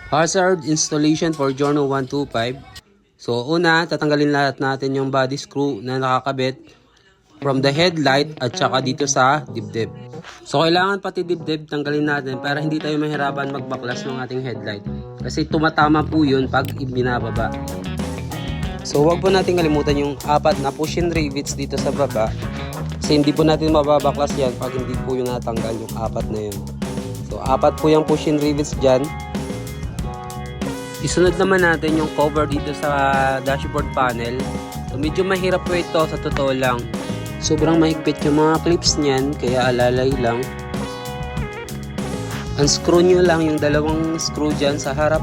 Hazard installation for Giorno 125. So una, tatanggalin lahat natin yung body screw na nakakabit from the headlight at saka dito sa dibdib. So kailangan pati dibdib tanggalin natin para hindi tayo mahirapan magbaklas ng ating headlight. Kasi tumatama po yun pag ibinababa. So wag po natin kalimutan yung 4 na push-in rivets dito sa baba. Kasi hindi po natin mababaklas yan pag hindi po yung natanggal yung 4 na yun. So 4 po yung push-in rivets dyan. Isunod naman natin yung cover dito sa dashboard panel. So medyo mahirap po ito sa totoo lang. Sobrang mahigpit yung mga clips niyan kaya alalay lang. Unscrew nyo lang yung dalawang screw dyan sa harap.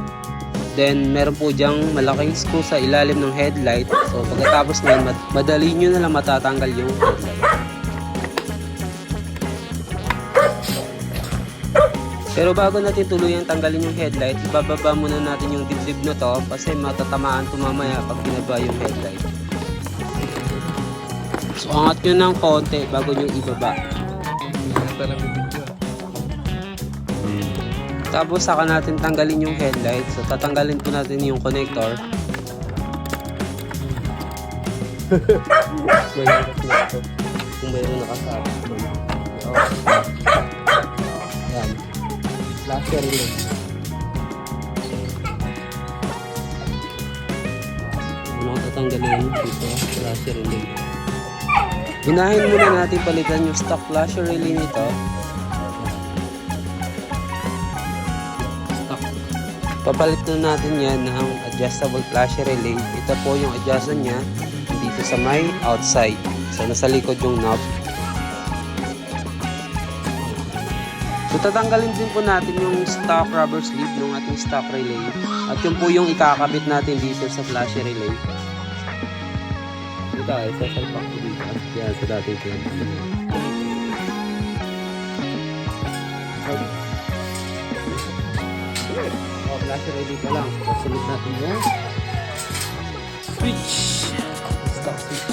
Then meron po dyang malaking screw sa ilalim ng headlight. So pagkatapos nyan, madali nyo na lang matatanggal yung headlight. Pero bago natin tuluyang tanggalin yung headlight, ibababa muna natin yung dibdib na to kasi matatamaan ito mamaya pag binaba yung headlight. So angat nyo ng konti bago nyo ibaba. Tapos saka natin tanggalin yung headlight. So tatanggalin po natin yung connector. Kung mayroon nakasabi. Yan. Flasher rin. Ano tatanggalin dito? Flasher rin. Unahin muna natin palitan yung stock flasher relay nito. Stock. Papalit na natin yan ng adjustable flasher relay. Ito po yung adjustment niya dito sa may outside. So nasa likod yung knob. So tatanggalin din po natin yung stock rubber sleeve ng ating stock relay. At yun po yung ikakabit natin dito sa flasher relay. Ito ay sasalpak ko dito. Yan sa dating pin. Oh, flasher relay pa lang. Sunod natin yan. Switch! Stock switch.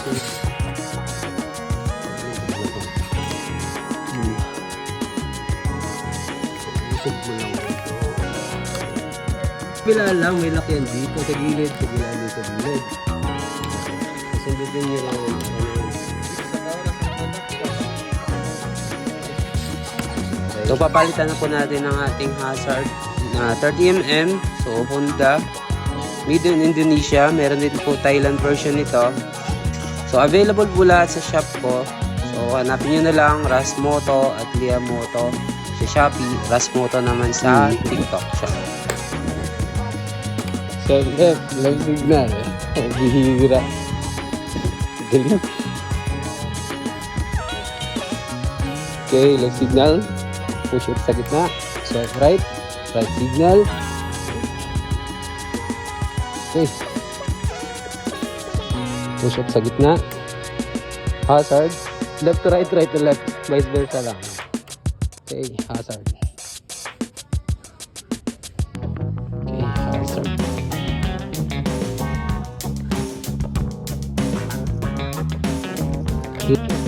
Isog mo lang. Bila lang, may lakyan dito sa gilid. Sa gilid sa gilid. Sundin nyo lang. So papalitan na po natin ang ating hazard na 30mm. So Honda, made in Indonesia. Meron din po Thailand version nito. So available po lahat sa shop ko. So hanapin nyo na lang Rasmoto at Liamoto sa Shopee. Rasmoto naman sa TikTok shop. So lang signal. Bihira. Galing. Okay, left signal. Push up sa gitna. Swipe right. Right signal. Okay. Push up sa gitna. Hazard. Left to right, right to left. Vice versa lang. Okay, hazard. Okay, hazard. Good.